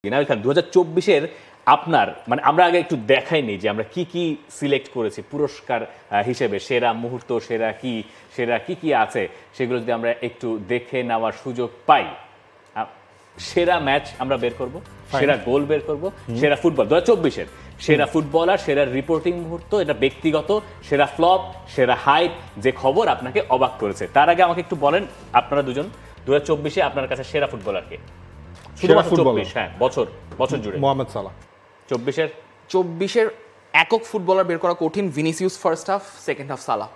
নাবিল খান 2024-এর আপনার মানে আমরা আগে একটু দেখাইনি যে আমরা কি কি সিলেক্ট করেছি পুরস্কার হিসেবে, সেরা মুহূর্ত, সেরা কি আছে সেগুলো যদি আমরা একটু দেখে নেওয়ার সুযোগ পাই। সেরা ম্যাচ আমরা বের করব, সেরা গোল বের করব, সেরা ফুটবল 2024-এর সেরা ফুটবলার, সেরা রিপোর্টিং মুহূর্ত, এটা ব্যক্তিগত, সেরা ফ্লপ, সেরা হাইপ, যে খবর আপনাকে অবাক করেছে। তার আগে আমাকে একটু বলেন আপনারা দুজন 2024-এ আপনার কাছে সেরা ফুটবলারকে? শুধুমাত্র 24, হ্যাঁ, বছর জুড়ে। মোহাম্মদ সালাহ। 24-এর একক ফুটবলার বের করা কঠিন। Vinicius first half, second half Salah.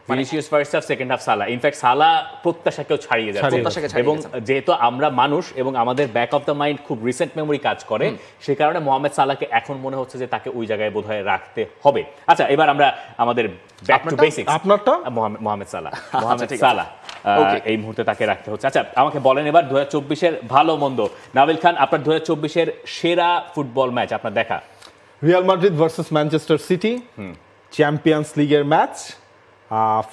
Vinicius first half, second half Salah. In fact Salah প্রত্যাশাকেও ছাড়িয়ে যাচ্ছে, এবং যেহেতু আমরা মানুষ এবং আমাদের ব্যাক অফ দ্য মাইন্ড খুব রিসেন্ট মেমোরি কাজ করে, সে কারণে মোহাম্মদ সালাহকে এখন মনে হচ্ছে যে তাকে ওই জায়গায় বোধহয় রাখতে হবে। আচ্ছা, এবার আমরা আমাদের ব্যাক টু বেসিক্স। আপনারটা মোহাম্মদ সালাহ এই মুহূর্তে তাকে রাখতে হচ্ছে। আচ্ছা, আমাকে বলেন এবার 2024-এর ভালো মন্দ। নাবিল খান, আপনার 2024-এর সেরা ফুটবল ম্যাচ আপনার দেখা? Real Madrid versus Manchester city, champions লিগের ম্যাচ।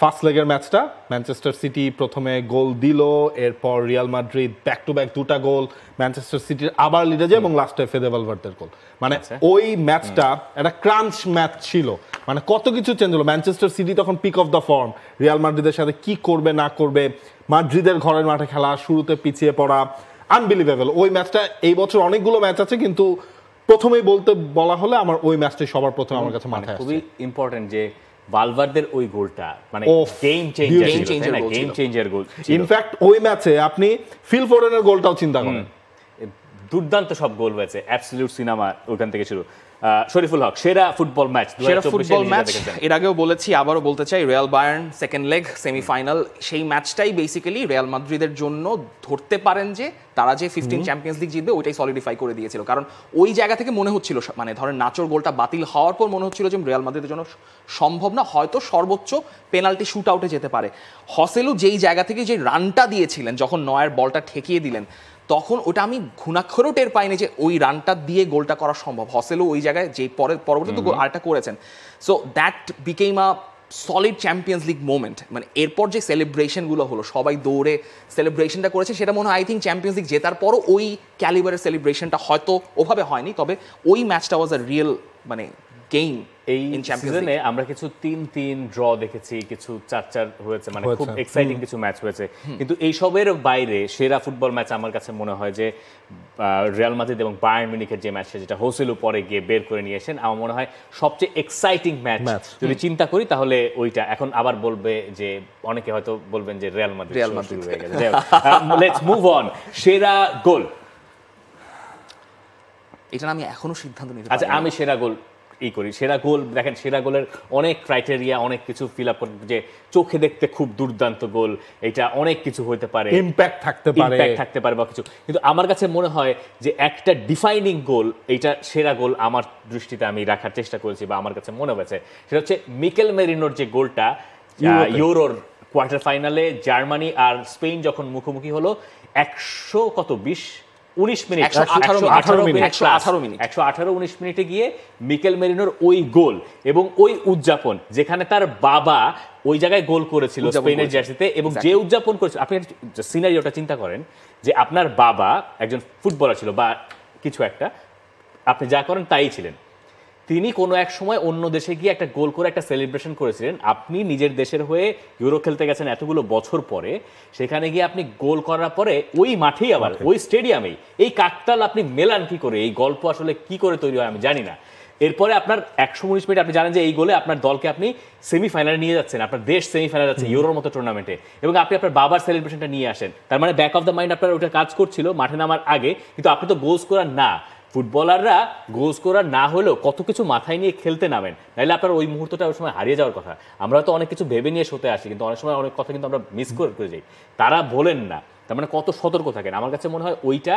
ফার্স্ট লেগের ম্যাচটা ম্যানচেস্টার সিটি প্রথমে গোল দিল, এরপর Real Madrid back to back দুটা গোল, ম্যানচেস্টার সিটির আবার লিডে যায় এবং লাস্টে ফেদে ভালভার্দের গোল। মানে ওই ম্যাচটা একটা ক্রাঞ্চ ম্যাচ ছিল, মানে কত কিছু চেঞ্জ হলো। ম্যানচেস্টার সিটি তখন peak of the form, Real মাদ্রিদের সাথে কি করবে না করবে, মাদ্রিদের ঘরের মাঠে খেলা, শুরুতে পিছিয়ে পড়া, আনবিলিভেবল। ওই ম্যাচটা, এই বছর অনেকগুলো ম্যাচ আছে কিন্তু প্রথমেই বলা হলে আমার ওই ম্যাচটাই সবার প্রথমে আমার কাছে মাথায় আসে। খুবই ইম্পর্টেন্ট যে ভালভার্দের ওই গোলটা মানে গেম চেঞ্জার গোল। ইনফ্যাক্ট ওই ম্যাচে আপনি ফিল ফোডেনের গোলটাও চিন্তা করেন, দুর্দান্ত সব গোল হয়েছে, অ্যাবসলিউট সিনেমা ওখান থেকে শুরু। শরীফুল হক, সেরা ফুটবল ম্যাচ 2024 এর আগেও বলেছি, আবারও বলতে চাই, Real Bayern second leg semifinal, সেই ম্যাচটাই বেসিক্যালি রিয়াল মাদ্রিদের জন্য ধরতে পারেন যে তারা যে 15 চ্যাম্পিয়ন্স লিগ জিতবে ওইটাই সলিডিফাই করে দিয়েছিল। কারণ ওই জায়গা থেকে মনে হচ্ছিল, মানে ধরেন নাচোর গোলটা বাতিল হওয়ার পর মনে হচ্ছিল যে রিয়াল মাদ্রিদের জন্য সম্ভব না, হয়তো সর্বোচ্চ পেনাল্টি শুট আউটে যেতে পারে। হসেলু যেই জায়গা থেকে যে রানটা দিয়েছিলেন, যখন নয়ের বলটা ঠেকিয়ে দিলেন, তখন ওটা আমি ঘুণাক্ষরেও টের পাইনি যে ওই রানটা দিয়ে গোলটা করা সম্ভব। হসেলও ওই জায়গায় যে পরবর্তীতে আরেকটা করেছেন। So that became a solid champions league moment. মানে এরপর যে সেলিব্রেশনগুলো হলো, সবাই দৌড়ে সেলিব্রেশনটা করেছে, সেটা মনে হয় আই থিঙ্ক চ্যাম্পিয়ন্স লিগ জেতার পরও ওই ক্যালিবারের সেলিব্রেশনটা হয়তো ওভাবে হয়নি, তবে ওই ম্যাচটা ওয়াজ আ রিয়েল মানে গেম। এই সিজনে আমরা কিছু 3-3 ড্র দেখেছি, কিছু 4-4 হয়েছে, মানে খুব এক্সাইটিং কিছু ম্যাচ হয়েছে। কিন্তু এইসবের বাইরে সেরা ফুটবল ম্যাচ আমার কাছে মনে হয় যে রিয়াল মাদ্রিদ এবং বায়ার্ন মিউনিখের যে ম্যাচটা, যেটা হোসেলু পরে গিয়ে বের করে নিয়েছেন, আমার মনে হয় সবচেয়ে এক্সাইটিং ম্যাচ যদি চিন্তা করি তাহলে ওইটা। এখন আবার বলবে যে, অনেকে হয়তো বলবেন যে রিয়াল মাদ্রিদ শুরু হয়ে গেছে। Let's move on. সেরা গোল, এটা আমি এখনো সিদ্ধান্ত নিতে। আচ্ছা, আমি সেরা গোল করি। সেরা গোল দেখেন, সেরা গোলের অনেক ক্রাইটেরিয়া, অনেক কিছু ফিল আপ করতে, যে চোখে দেখতে খুব দুর্দান্ত গোল, এটা অনেক কিছু হতে পারে, ইম্প্যাক্ট থাকতে পারে বা কিছু। কিন্তু আমার কাছে মনে হয় যে একটা ডিফাইনিং গোল, এইটা সেরা গোল আমার দৃষ্টিতে আমি রাখার চেষ্টা করেছি বা আমার কাছে মনে হয়েছে, সেটা হচ্ছে মিকেল মেরিনোর যে গোলটা ইউরোর কোয়ার্টার ফাইনালে জার্মানি আর স্পেন যখন মুখোমুখি হলো, 119 মিনিটে গিয়ে মিকেল মেরিনোর ওই গোল এবং ওই উদযাপন, যেখানে তার বাবা ওই জায়গায় গোল করেছিল স্পেনের জার্সিতে, এবং যে উদযাপন করেছিল, আপনি সিনারিওটা চিন্তা করেন যে আপনার বাবা একজন ফুটবলার ছিল বা কিছু একটা, আপনি যা করেন তাই ছিলেন, তিনি কোনো এক সময় অন্য দেশে গিয়ে একটা গোল করে একটা সেলিব্রেশন করেছিলেন, আপনি নিজের দেশের হয়ে ইউরো খেলতে গেছেন এতগুলো বছর পরে, সেখানে গিয়ে আপনি গোল করার পরে ওই মাঠেই আবার ওই স্টেডিয়ামেই এই কাকতাল আপনি মেলান কি করে, এই গল্প আসলে কি করে তৈরি হয় আমি জানি না। এরপরে আপনার 119 মিনিট, আপনি জানেন যে এই গোলে আপনার দলকে আপনি সেমিফাইনালে নিয়ে যাচ্ছেন, আপনার দেশ সেমিফাইনালে যাচ্ছে ইউরোর মতো টুর্নামেন্টে, এবং আপনি আপনার বাবার সেলিব্রেশনটা নিয়ে আসেন। তার মানে ব্যাক অফ দ্য মাইন্ড আপনার ওটা কাজ করছিল মাঠে নামার আগে, কিন্তু আপনি তো গোল স্কোরার না। ফুটবলাররা গোল স্কোরার না হলেও কত কিছু মাথায় নিয়ে খেলতে নামেন, নাহলে আপনার ওই মুহূর্তটা ওই সময় হারিয়ে যাওয়ার কথা। আমরা তো অনেক কিছু ভেবে নিয়ে শোতে আসি, কিন্তু অনেক সময় অনেক কথা কিন্তু আমরা মিস করে যাই, তারা বলেন না। তার মানে কত সতর্ক থাকেন। আমার কাছে মনে হয় ওইটা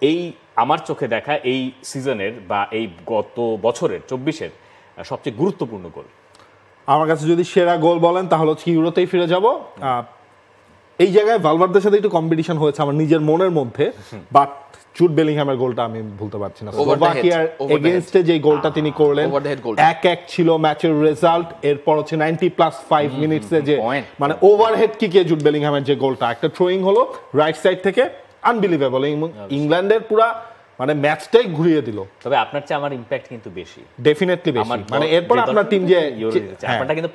এই আমার চোখে দেখা এই সিজনের বা এই গত বছরের 24-এর সবচেয়ে গুরুত্বপূর্ণ গোল। আমার কাছে যদি সেরা গোল বলেন তাহলে হচ্ছে ইউরোতেই ফিরে যাব। এই জায়গায় ভালভার্দের সাথে একটু কম্পিটিশন হয়েছে আমার নিজের মনের মধ্যে, বাট জুড বেলিংহামের গোলটা আমি ভুলতে পারছি না। স্লোভাকিয়ার এগেইনস্টে যে গোলটা তিনি করলেন, 1-1 ছিল ম্যাচের রেজাল্ট। এরপর হচ্ছে 90+5 মিনিটসে যে মানে ওভারহেড কিকে জুড বেলিংহামের যে গোলটা, একটা থ্রোয়িং হলো রাইট সাইড থেকে, আনবিলিভেবল। ইংল্যান্ডের পুরা মানে ম্যাচটাই ঘুরিয়ে দিল। তবে আপনার চেয়ে আমার ইম্প্যাক্ট কিন্তু বেশি, ডেফিনেটলি বেশি। মানে এরপর আপনার টিম যে আপনারটা কিন্তু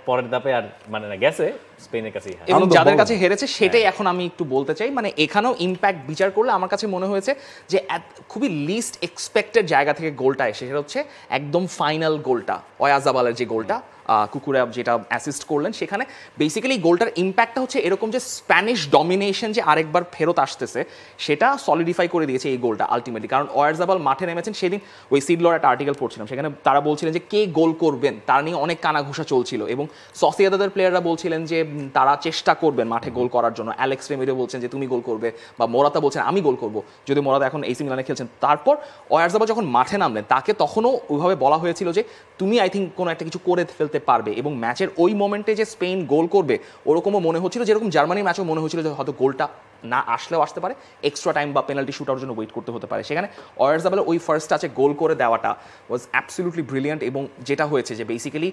পরের ধাপে আর মানে না গেছে স্পেনের কাছে, এবং যাদের কাছে হেরেছে সেটাই এখন আমি একটু বলতে চাই। মানে এখানেও ইম্প্যাক্ট বিচার করলে আমার কাছে মনে হয়েছে যে খুবই লিস্ট এক্সপেক্টেড জায়গা থেকে গোলটা এসে, সেটা হচ্ছে একদম ফাইনাল গোলটা, ওয়াজাবালের যে গোলটা কুকুরা যেটা অ্যাসিস্ট করলেন, সেখানে বেসিক্যালি গোলটার ইম্প্যাক্টটা হচ্ছে এরকম যে স্প্যানিশ ডমিনেশন যে আরেকবার ফেরত আসতেছে সেটা সলিডিফাই করে দিয়েছে এই গোলটা আলটিমেটলি। কারণ ওয়ারজাবাল মাঠে নেমেছেন সেদিন, ওই সিডলর একটা আর্টিকেল পড়ছিলাম, সেখানে তারা বলছিলেন যে কে গোল করবেন তার নিয়ে অনেক কানাঘুষা চলছিল, এবং সসিয়েদাদের প্লেয়াররা বলছিলেন যে তারা চেষ্টা করবেন মাঠে গোল করার জন্য। অ্যালেক্স রেমিরো বলছেন যে তুমি গোল করবে, বা মোরাতা বলছেন আমি গোল করবো, যদি মোরাতা এখন এসি মিলানে খেলছেন। তারপর ওয়ারজাবাল যখন মাঠে নামলেন তাকে তখনও ওইভাবে বলা হয়েছিল যে তুমি আই থিঙ্ক কোনো একটা কিছু করে ফেলতে পারবে, এবং ম্যাচের ওই মোমেন্টে যে স্পেন গোল করবে ওরকমও মনে হচ্ছিল, যেরকম জার্মানির ম্যাচও মনে হচ্ছিল যে হয়তো গোলটা না আসলেও আসতে পারে, এক্সট্রা টাইম বা পেনাল্টি শুটার জন্য ওয়েট করতে হতে পারে। সেখানে ওয়ারজাবালের ওই ফার্স্ট টাচে গোল করে দেওয়াটা ওয়াজ অ্যাবসলিউটলি ব্রিলিয়ান্ট। এবং যেটা হয়েছে যে বেসিক্যালি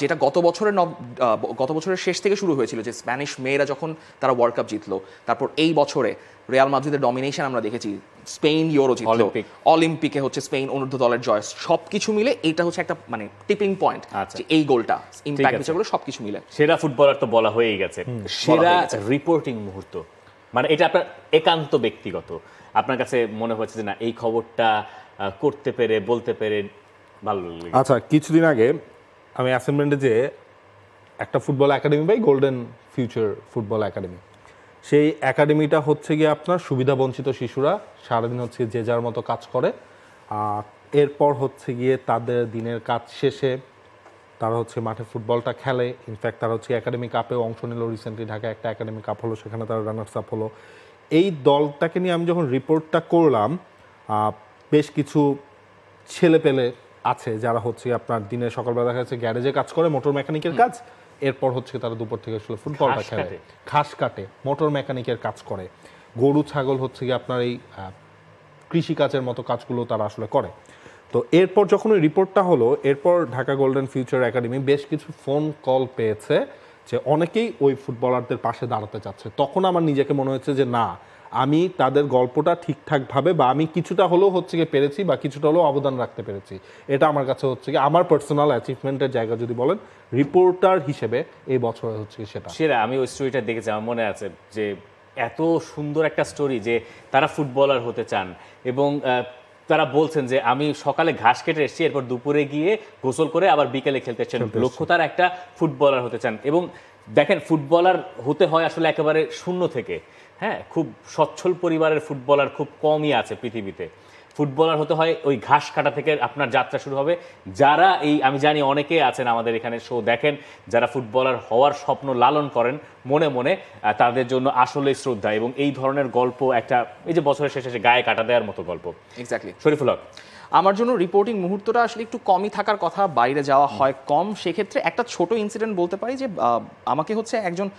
যেটা গত বছরের শেষ থেকে শুরু হয়েছিল, যে স্প্যানিশ মেয়েরা যখন তারা ওয়ার্ল্ড কাপ জিতলো, তারপর এই বছরে রিয়াল মাদ্রিদের ডমিনেশন আমরা দেখেছি, স্পেন ইউরো জিতলো, অলিম্পিকে হচ্ছে স্পেন অনূর্ধ্ব দলের জয়, সবকিছু মিলে এটা হচ্ছে একটা মানে টিপিং পয়েন্ট, যে এই গোলটা ইম্প্যাক্ট বিষয়গুলো সবকিছু মিলে। সেরা ফুটবলার তো বলা হয়েই গেছে, সেরা রিপোর্টিং মুহূর্ত মানে এটা আপনার একান্ত ব্যক্তিগত, আপনার কাছে মনে হচ্ছে যে না এই খবরটা করতে পেরে বলতে পেরে ভালো লাগে? আচ্ছা, কিছুদিন আগে আমি অ্যাসাইনমেন্টে যে একটা ফুটবল একাডেমি পাই, গোল্ডেন ফিউচার ফুটবল একাডেমি। সেই একাডেমিটা হচ্ছে গিয়ে আপনার সুবিধাবঞ্চিত শিশুরা সারাদিন হচ্ছে যে যার মতো কাজ করে, এরপর হচ্ছে গিয়ে তাদের দিনের কাজ শেষে তারা হচ্ছে মাঠে ফুটবলটা খেলে। ইনফ্যাক্ট তারা হচ্ছে একাডেমি কাপেও অংশ নিল, রিসেন্টলি ঢাকা একটা একাডেমি কাপ হলো, সেখানে তারা রানার্স আপ হলো। এই দলটাকে নিয়ে আমি যখন রিপোর্টটা করলাম, বেশ কিছু ছেলে পেলে আছে যারা হচ্ছে আপনার দিনে সকালবেলা দেখা যাচ্ছে গ্যারেজে কাজ করে, মোটর মেকানিকের কাজ, এরপর হচ্ছে তারা দুপুর থেকে আসলে ফুটবলটা খেলে, ঘাস কাটে, মোটর মেকানিকের কাজ করে, গরু ছাগল হচ্ছে গিয়ে আপনার এই কৃষিকাজের মতো কাজগুলো তারা আসলে করে। তো এরপর যখন ওই রিপোর্টটা হলো, এরপর ঢাকা গোল্ডেন ফিউচার একাডেমি বেশ কিছু ফোন কল পেয়েছে যে অনেকেই ওই ফুটবলারদের পাশে দাঁড়াতে চাচ্ছে। তখন আমার নিজেকে মনে হচ্ছে যে না, আমি তাদের গল্পটা ঠিকঠাকভাবে বা আমি কিছুটা হলেও হচ্ছে গিয়ে পেরেছি বা কিছুটা হলেও অবদান রাখতে পেরেছি। এটা আমার কাছে হচ্ছে গিয়ে আমার পার্সোনাল অ্যাচিভমেন্টের জায়গা যদি বলেন, রিপোর্টার হিসেবে এই বছরে হচ্ছে সেটা। আমি ওই স্টোরিটা দেখেছি, আমার মনে আছে যে এত সুন্দর একটা স্টোরি যে তারা ফুটবলার হতে চান, এবং তারা বলছেন যে আমি সকালে ঘাস কেটে এসেছি, এরপর দুপুরে গিয়ে গোসল করে আবার বিকেলে খেলতে চান, লক্ষ্য তারা একটা ফুটবলার হতে চান। এবং দেখেন ফুটবলার হতে হয় আসলে একেবারে শূন্য থেকে, হ্যাঁ, খুব সচ্ছল পরিবারের ফুটবলার খুব কমই আছে পৃথিবীতে। ফুটবলার হতে হয় ওই ঘাস কাটা থেকে আপনার যাত্রা শুরু হবে। যারা আমি জানি অনেকে আছেন আমাদের এখানে শো দেখেন, যারা ফুটবলার হওয়ার স্বপ্ন লালন করেন মনে মনে, তাদের জন্য আসলেই শ্রদ্ধা। এবং এই ধরনের গল্প একটা এই যে বছরের শেষে গায়ে কাটা দেওয়ার মতো গল্প। এক্স্যাক্টলি। শরীফুল হক, আমার জন্য রিপোর্টিং মুহূর্তটা আসলে একটু কমই থাকার কথা, বাইরে যাওয়া হয় কম, সেক্ষেত্রে একটা ছোট ইনসিডেন্ট বলতে পারি যে আমাকে হচ্ছে একজন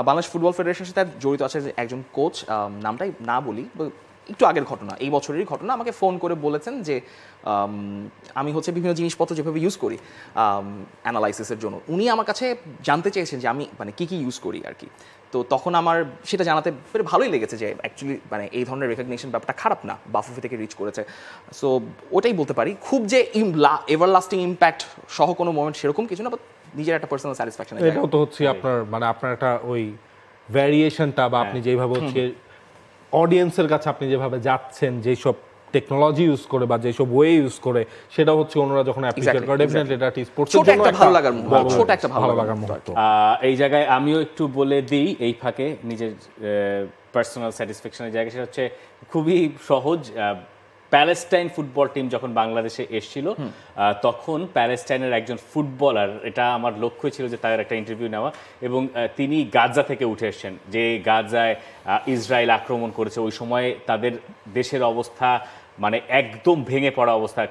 বাংলাদেশ ফুটবল ফেডারেশনের সাথে জড়িত আছে একজন কোচ, নামটাই না বলি, একটু আগের ঘটনা, এই বছরেরই ঘটনা, আমাকে ফোন করে বলেছেন যে আমি হচ্ছে বিভিন্ন জিনিসপত্র যেভাবে ইউজ করি অ্যানালাইসিসের জন্য, উনি আমার কাছে জানতে চেয়েছেন যে আমি মানে কী ইউজ করি আর কি। তো তখন আমার সেটা জানাতে বেশ ভালোই লেগেছে যে অ্যাকচুয়ালি মানে এই ধরনের রেকগনিশন ব্যাপারটা খারাপ না, বাফুফে থেকে রিচ করেছে। সো ওটাই বলতে পারি, খুব যে এভারলাস্টিং ইম্প্যাক্ট সহ কোনো মোমেন্ট সেরকম কিছু না, বাট নিজের একটা পার্সোনাল স্যাটিসফ্যাকশন। এটাও তো হচ্ছে আপনার মানে আপনার একটা ওই ভ্যারিয়েশনটা বা আপনি যেভাবে হচ্ছে অডিয়েন্সের কাছে আপনি যেভাবে যাচ্ছেন, যেসব টেকনোলজি ইউজ করে বা যেসব ওয়ে ইউজ করে, সেটা হচ্ছে ওনারা যখন অ্যাপ্রিশিয়েট করে, ডেফিনেটলি এটা স্পোর্টসের জন্য একটা ভালো লাগার মুহূর্ত, ছোট একটা ভালো লাগার মুহূর্ত। এই জায়গায় আমিও একটু বলে দিই এই ফাঁকে নিজের পার্সোনাল স্যাটিসফ্যাকশনের জায়গা, সেটা হচ্ছে খুবই সহজ। প্যালেস্টাইন ফুটবল টিম যখন বাংলাদেশে এসেছিল, তখন প্যালেস্টাইনের একজন ফুটবলার, এটা আমার লক্ষ্য ছিল যে তার একটা ইন্টারভিউ নেওয়া, এবং তিনি গাজা থেকে উঠে এসেছেন, যে গাজায় ইসরায়েল আক্রমণ করেছে, ওই সময় তাদের দেশের অবস্থা মানে একদম ভেঙে পড়া অবস্থা,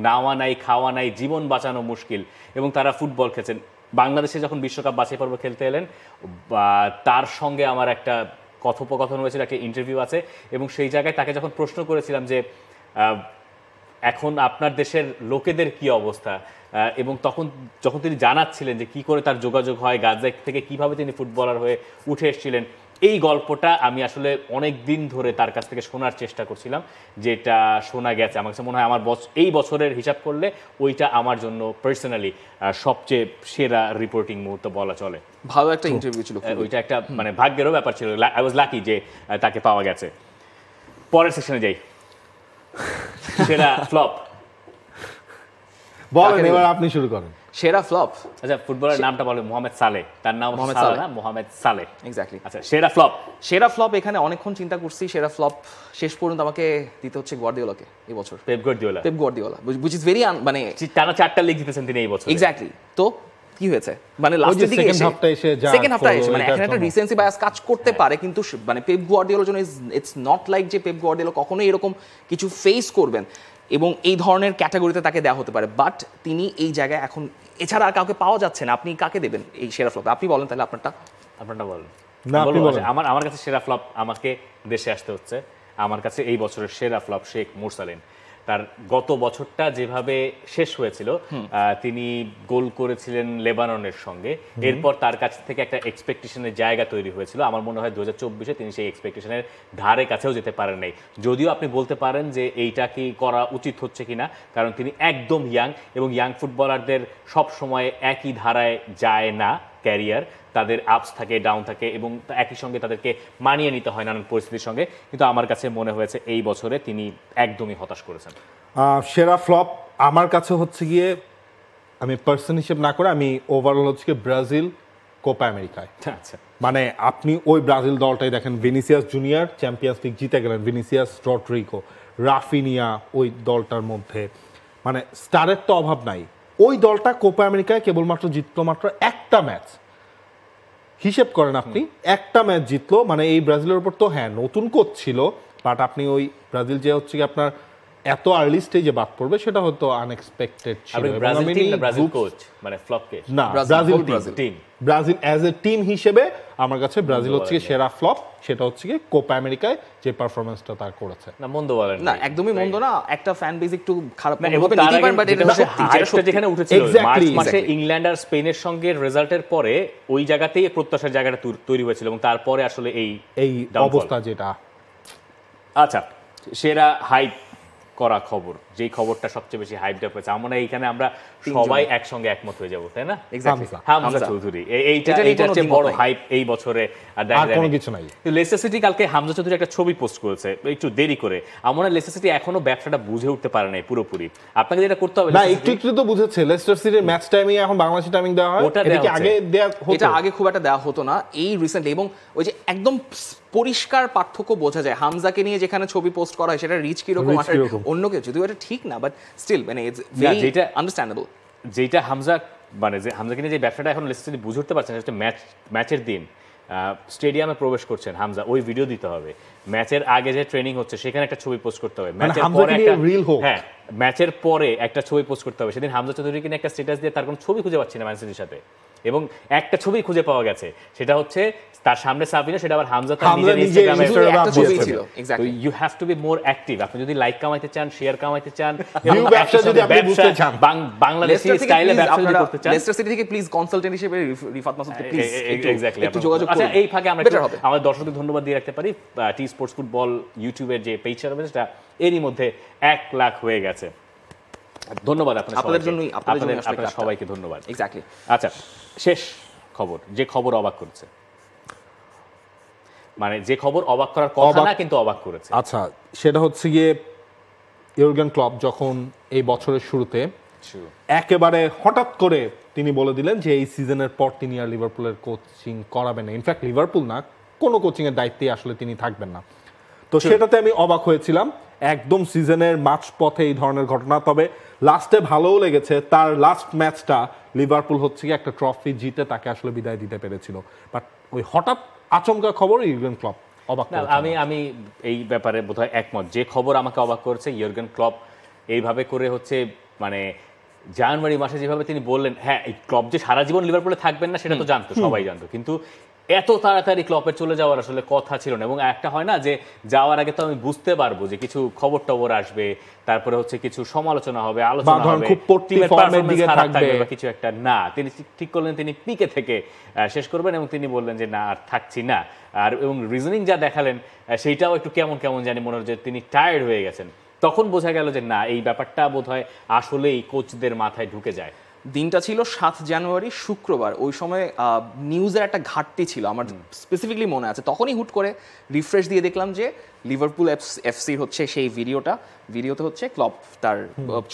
নাওয়া নাই খাওয়া নাই, জীবন বাঁচানো মুশকিল, এবং তারা ফুটবল খেলছেন। বাংলাদেশে যখন বিশ্বকাপ বাছাই পর্ব খেলতে এলেন, তার সঙ্গে আমার একটা কথোপকথন হয়েছিল, একটা ইন্টারভিউ আছে, এবং সেই জায়গায় তাকে যখন প্রশ্ন করেছিলাম যে এখন আপনার দেশের লোকেদের কি অবস্থা, এবং তখন যখন তিনি জানাচ্ছিলেন যে কি করে তার যোগাযোগ হয় গাজা থেকে, কিভাবে তিনি ফুটবলার হয়ে উঠে এসেছিলেন, এই গল্পটা আমি আসলে অনেক দিন ধরে তার কাছ থেকে শোনার চেষ্টা করছিলাম, যেটা শোনা গেছে। আমার কাছে মনে হয় আমার এই বছরের হিসাব করলে ওইটা আমার জন্য পার্সোনালি সবচেয়ে সেরা রিপোর্টিং মুহূর্ত বলা চলে। ভালো একটা ইন্টারভিউ ছিল, ওইটা একটা মানে ভাগ্যেরও ব্যাপার ছিল। আই ওয়াজ লাকি যে তাকে পাওয়া গেছে। পরের সেকশনে যাই, সেরা ফ্লপ। বলেন, এবার আপনি শুরু করেন। সেরা ফ্লপ, আচ্ছা ফুটবলের নামটা বলে মোহাম্মদ সালে, তার নাম মোহাম্মদ সালে সালে। না, মোহাম্মদ সালে। এক্স্যাক্টলি। আচ্ছা সেরা ফ্লপ। সেরা ফ্লপ এখানে অনেকক্ষণ চিন্তা করছি। সেরা ফ্লপ শেষ পর্যন্ত আমাকে দিতে হচ্ছে গুয়ার্দিওলাকে এই বছর। Pep Guardiola. Pep Guardiola, which is very মানে টানা 4টা লিগ জিতেছেন তিনি এই বছর। এক্স্যাক্টলি। তো কি হয়েছে মানে লাস্টের দিকে সেকেন্ড হাফটা এসে যা সেকেন্ড হাফটা এসে মানে এটার এখন একটা জন্য। রিসেন্সি বায়াস কাজ করতে পারে, কিন্তু মানে পেপ গুয়ার্দিওলার জন্য ইটস নট লাইক যে পেপ গুয়ার্দিওলা কখনোই এরকম কিছু ফেস করবেন এবং এই ধরনের ক্যাটাগরিতে তাকে দেওয়া হতে পারে। বাট তিনি এই জায়গায় এখন এছাড়া আর কাউকে পাওয়া যাচ্ছে না। আপনি কাকে দেবেন এই সেরা ফ্লপ? আপনি বলেন তাহলে আপনারটা। আপনারটা বলেন। না, আপনি বলবো, বলেন। আমার কাছে সেরা ফ্লপ, আমাকে দেশে আসতে হচ্ছে। আমার কাছে এই বছরের সেরা ফ্লপ শেখ মুরসালিন। তার গত বছরটা যেভাবে শেষ হয়েছিল, তিনি গোল করেছিলেন লেবাননের সঙ্গে, এরপর তার কাছ থেকে একটা এক্সপেকটেশনের জায়গা তৈরি হয়েছিল। আমার মনে হয় 2024-এ তিনি সেই এক্সপেকটেশনের ধারে কাছেও যেতে পারেন নাই। যদিও আপনি বলতে পারেন যে এইটা কি করা উচিত হচ্ছে কিনা, কারণ তিনি একদম ইয়াং এবং ইয়াং ফুটবলারদের সব সময় একই ধারায় যায় না ক্যারিয়ার, তাদের আপস থাকে, ডাউন থাকে এবং একই সঙ্গে তাদেরকে মানিয়ে নিতে হয় নানান পরিস্থিতির সঙ্গে। কিন্তু আমার কাছে মনে হয়েছে এই বছরে তিনি একদমই হতাশ করেছেন। সেরা ফ্লপ আমার কাছে হচ্ছে গিয়ে, আমি পার্সন হিসেব না করে আমি ওভারঅল হচ্ছে গিয়ে ব্রাজিল কোপা আমেরিকায়। আচ্ছা, মানে আপনি ওই ব্রাজিল দলটাই দেখেন, ভিনিসিয়াস জুনিয়র চ্যাম্পিয়ন্স লিগ জিতে গেলেন, ভিনিসিয়াস, রড্রিগো, রাফিনিয়া ওই দলটার মধ্যে, মানে স্টারের তো অভাব নাই। ওই দলটা কোপা আমেরিকায় কেবলমাত্র জিতলো মাত্র একটা ম্যাচ। হিসেব করেন আপনি, একটা ম্যাচ জিতলো। মানে এই ব্রাজিলের উপর তো হ্যাঁ নতুন কোচ ছিল, বাট আপনি ওই ব্রাজিল যে হচ্ছে কি আপনার এত আর্লি স্টেজে বাদ পড়বে সেটা হয়তো আনএক্সপেক্টেড ছিল। আপনি এবং ব্রাজিল আমি টিম না ব্রাজিল groups- কোচ মানে ফ্লপকে? না, Brazil, Brazil whole Brazil. Team. Brazil as a team হিসেবে আমার কাছে ব্রাজিল হচ্ছে গিয়ে সেরা ফ্লপ। সেটা হচ্ছে কি কোপা আমেরিকায় যে পারফরমেন্সটা তার করেছে। না মন্দ বলেন না, একদমই মন্দ না। একটা ফ্যান বেজ একটু খারাপ না, এবং হবে তার নিতেই আগে পারেন, বাট এটা যেটা হচ্ছে সত্যি, যেটা hype টা সত্যি। যেখানে উঠেছিল Exactly, মার্চ মাসে exactly. ইংল্যান্ড আর স্পেনের সঙ্গে রেজাল্টের পরে ওই জায়গাতেই প্রত্যাশার জায়গাটা তৈরি হয়েছিল এবং তারপরে আসলে এই downfall। অবস্থা যেটা। আচ্ছা, সেরা হাইপ করা খবর, যেই খবরটা সবচেয়ে বেশি হাইপ দেওয়া হয়েছে, আমরা এইখানে আমরা সবাই একসঙ্গে একমত হয়ে যাব, তাই না? Exactly. হামজা চৌধুরী, এইটা এটা নিয়ে এইটা কোনো হচ্ছে দ্বিমত বড় নাই। হাইপ এই বছরে। আর আর কোনো কিছু নাই। লেস্টার সিটি কালকে হামজা চৌধুরী একটা ছবি পোস্ট করেছে একটু দেরি করে। আমার মনে হয় লেস্টার সিটি এখনো ব্যবসাটা বুঝে উঠতে পারে নাই পুরোপুরি। আপনাকে যেটা করতে হবে, না, একটু একটু তো বুঝেছে। লেস্টার সিটির ম্যাচ টাইমিং এখন বাংলাদেশি টাইমিং দেওয়া হয়, ওটা এটা দেওয়া কি হচ্ছে। আগে দেওয়া হতো? এটা আগে খুব একটা দেওয়া হতো না, এই রিসেন্টলি। এবং ওই যে একদম পরিষ্কার পার্থক্য বোঝা যায় হামজাকে নিয়ে যেখানে ছবি পোস্ট করা হয় সেটা রিচ কিরকম Reach আসে কিরকম। অন্য কেউ, যদিও এটা ঠিক না, বাট স্টিল মানে ইটস না, ভেরি যেটা- আন্ডারস্ট্যান্ডেবল। যেটা হামজা মানে যে হামজাকে নিয়ে যে ব্যবসাটা এখন লেস্টার সিটি বুঝে উঠতে পারছে না, সেটা ম্যাচের দিন স্টেডিয়ামে প্রবেশ করছেন হামজা, ওই ভিডিও দিতে হবে। ম্যাচের আগে যে ট্রেনিং হচ্ছে সেখানে একটা ছবি পোস্ট করতে হবে। ম্যাচের হামজাকে পরে নিয়ে একটা reel হোক। হ্যাঁ, ম্যাচের পরে একটা ছবি পোস্ট করতে হবে। সেদিন হামজা চৌধুরীকে নিয়ে একটা স্ট্যাটাস দিয়ে তার কোনো ছবি খুঁজে পাচ্ছি না ম্যান সিটির সাথে, এবং একটা ছবি খুঁজে পাওয়া গেছে, সেটা হচ্ছে তার সামনে সাবিনা, সেটা আবার হামজা তার হামজা নিজের নিজে ইনস্টাগ্রামে Instagram একটা ছবি দিয়েছে। ছিল exactly. You have to be more active. আপনি যদি লাইক কামাইতে চান, শেয়ার কামাইতে চান, View ব্যবসা যদি আপনি বুঝতে চান, বাংলাদেশি স্টাইলে ব্যবসা যদি করতে চান, লেস্টার সিটি থেকে প্লিজ কনসালটেন্ট হিসেবে রিফাত মাসুদকে প্লিজ এক্স্যাক্টলি একটু যোগাযোগ আচ্ছা, করুন। এই ফাঁকে আমরা বেটার হবে। আমাদের দর্শকদের ধন্যবাদ দিয়ে রাখতে পারি। টি স্পোর্টস ফুটবল ইউটিউবের যে পেজটা রয়েছে সেটা এরই মধ্যে 1 লাখ হয়ে গেছে। ধন্যবাদ আপনাদের জন্যই আসলে আপনাদের ক্লাবটা। সবাইকে ধন্যবাদ। এক্স্যাক্টলি। আচ্ছা, শেষ খবর, যে খবর অবাক করেছে, মানে যে খবর অবাক করার কথা না কিন্তু অবাক করেছে। আচ্ছা, সেটা হচ্ছে গিয়ে ইউর্গেন ক্লপ যখন এই বছরের শুরুতে একেবারে হঠাৎ করে তিনি বলে দিলেন যে এই সিজনের পর তিনি আর লিভারপুলের কোচিং করাবেন না। ইনফ্যাক্ট লিভারপুল না, কোনো কোচিং এর দায়িত্বে আসলে তিনি থাকবেন না। তো সেটাতে আমি অবাক হয়েছিলাম, একদম সিজনের মাঝপথে এই ধরনের ঘটনা। তবে লাস্টে ভালোও লেগেছে, তার লাস্ট ম্যাচটা লিভারপুল হচ্ছে কি একটা ট্রফি জিতে তাকে আসলে বিদায় দিতে পেরেছিল। বাট ওই হঠাৎ আচমকা খবর ইউর্গেন ক্লপ অবাক না, করেছে। আমি এই ব্যাপারে বোধহয় একমত। যে খবর আমাকে অবাক করেছে, ইয়র্গেন ক্লপ এইভাবে করে হচ্ছে মানে জানুয়ারি মাসে যেভাবে তিনি বললেন, হ্যাঁ এই ক্লপ যে সারা জীবন লিভারপুলে থাকবেন না সেটা তো জানতো, সবাই জানতো, কিন্তু এত তাড়াতাড়ি ক্লপের চলে যাওয়ার আসলে কথা ছিল না। এবং একটা হয় না যে যাওয়ার আগে তো আমি বুঝতে পারবো যে কিছু খবর টবর আসবে, তারপরে হচ্ছে কিছু সমালোচনা হবে, আলোচনা হবে, খুব পট্টি ফর্মের দিকে থাকবে বা কিছু একটা। না, তিনি ঠিক করলেন তিনি পিকে থেকে শেষ করবেন এবং তিনি বললেন যে না আর থাকছি না। আর এবং রিজনিং যা দেখালেন সেইটাও একটু কেমন কেমন জানি মনে হচ্ছে তিনি টায়ার্ড হয়ে গেছেন। তখন বোঝা গেল যে না, এই ব্যাপারটা বোধহয় আসলেই কোচদের মাথায় ঢুকে যায়। দিনটা ছিল 7 জানুয়ারি শুক্রবার। ওই সময় নিউজের একটা ঘাটতি ছিল, আমার স্পেসিফিকলি মনে আছে। তখনই হুট করে রিফ্রেশ দিয়ে দেখলাম যে লিভারপুল এফসির হচ্ছে সেই ভিডিওতে হচ্ছে ক্লপ তার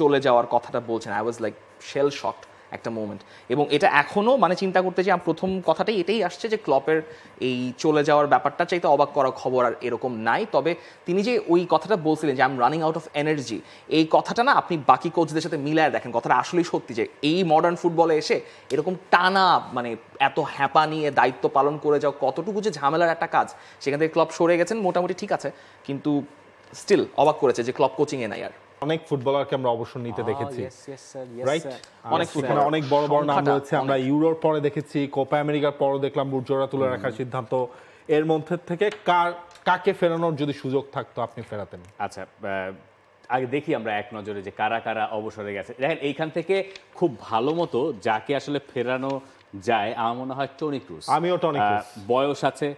চলে যাওয়ার কথাটা বলছেন। I was like shell shocked একটা মোমেন্ট। এবং এটা এখনো মানে চিন্তা করতে যে প্রথম কথাটাই এটাই আসছে যে ক্লপের এই চলে যাওয়ার ব্যাপারটা চাইতে অবাক করা খবর আর এরকম নাই। তবে তিনি যে ওই কথাটা বলছিলেন যে I am running out of energy, এই কথাটা না আপনি বাকি কোচদের সাথে মিলায় দেখেন, কথাটা আসলেই সত্যি যে এই মডার্ন ফুটবলে এসে এরকম টানা মানে এত হ্যাপা নিয়ে দায়িত্ব পালন করে যাও কতটুকু যে ঝামেলার একটা কাজ। সেখান থেকে ক্লপ সরে গেছেন মোটামুটি ঠিক আছে, কিন্তু স্টিল অবাক করেছে যে ক্লপ কোচিং এ নাই আর। অনেক ফুটবলারকে আমরা অবসর নিতে দেখেছি, রাইট? অনেক ফুটবল, অনেক বড় বড় নাম রয়েছে। আমরা ইউরোর পরে দেখেছি, কোপা আমেরিকার পরে দেখলাম বুটজোড়া তুলে রাখার সিদ্ধান্ত। এর মধ্যে থেকে কাকে ফেরানোর যদি সুযোগ থাকতো আপনি ফেরাতেন? আচ্ছা, আগে দেখি আমরা এক নজরে যে কারা কারা অবসরে গেছে। দেখেন এইখান থেকে খুব ভালো মতো যাকে আসলে ফেরানো যায় আমার মনে হয় টনি ক্রুস। আমিও টনি ক্রুস। বয়স আছে,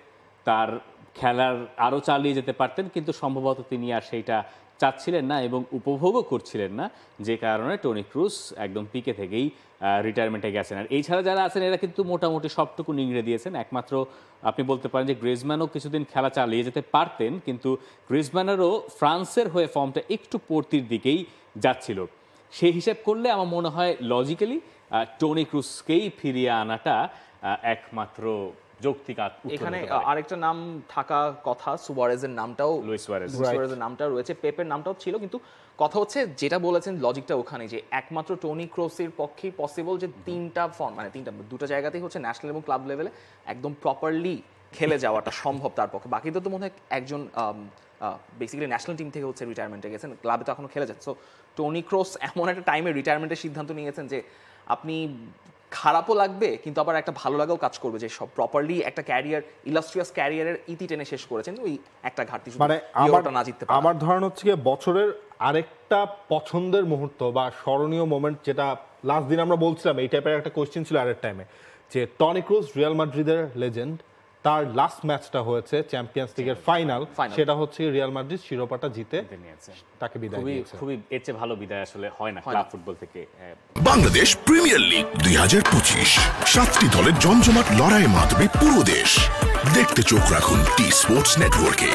তার খেলার আরো চালিয়ে যেতে পারতেন, কিন্তু সম্ভবত তিনি আর সেইটা চাচ্ছিলেন না এবং উপভোগও করছিলেন না, যে কারণে টনি ক্রুস একদম পিকে থেকেই রিটায়ারমেন্টে গেছেন। আর এই ছাড়া যারা আছেন এরা কিন্তু মোটামুটি সবটুকু নিংড়ে দিয়েছেন। একমাত্র আপনি বলতে পারেন যে গ্রিজম্যানও কিছুদিন খেলা চালিয়ে যেতে পারতেন, কিন্তু গ্রিজম্যানেরও ফ্রান্সের হয়ে ফর্মটা একটু পড়তির দিকেই যাচ্ছিল। সেই হিসেব করলে আমার মনে হয় লজিক্যালি টনি ক্রুসকেই ফিরিয়ে আনাটা একমাত্র যৌক্তিক। এখানে আরেকটা নাম থাকা কথা, সুয়ারেজের নামটাও, লুইস সুয়ারেজের নামটাও রয়েছে, পেপের নামটাও ছিল। কিন্তু কথা হচ্ছে যেটা বলেছেন লজিকটা ওখানে যে একমাত্র টনি ক্রুসের পক্ষেই পসিবল যে তিনটা ফর্ম মানে দুটো জায়গাতেই হচ্ছে ন্যাশনাল এবং ক্লাব লেভেলে একদম প্রপারলি খেলে যাওয়াটা সম্ভব তার পক্ষে। বাকিদের তো মনে হয় একজন বেসিক্যালি ন্যাশনাল টিম থেকে হচ্ছে রিটায়ারমেন্টে গেছেন, ক্লাবে তো এখনো খেলে যাচ্ছে। সো টনি ক্রুস এমন একটা টাইমে রিটায়ারমেন্টের সিদ্ধান্ত নিয়েছেন যে আপনি খারাপও লাগবে কিন্তু আবার একটা ভালো লাগাও কাজ করবে যে সব প্রপারলি একটা ক্যারিয়ার, ইলাস্ট্রিয়াস ক্যারিয়ারের ইতি টেনে শেষ করেছেন। ওই একটা ঘাটতি মানে আমার ধারণা হচ্ছে কি বছরের আরেকটা পছন্দের মুহূর্ত বা স্মরণীয় মোমেন্ট, যেটা লাস্ট দিন আমরা বলছিলাম এই টাইপের একটা কোশ্চেন ছিল আরেক টাইমে, যে টনি ক্রুস রিয়াল মাদ্রিদের লেজেন্ড, তার লাস্ট ম্যাচটা হয়েছে চ্যাম্পিয়ন্স লিগের ফাইনাল, সেটা হচ্ছে রিয়াল মাদ্রিদ শিরোপাটা জিতে নিয়েছে, তাকে বিদায় দিয়েছে। খুবই এর চেয়ে ভালো বিদায় আসলে হয় না ক্লাব ফুটবল থেকে। বাংলাদেশ প্রিমিয়ার লিগ 2025, 7টি দলের জমজমাট লড়াইয়ে মাতবে পুরো দেশ। দেখতে চোখ রাখুন টি স্পোর্টস নেটওয়ার্কে।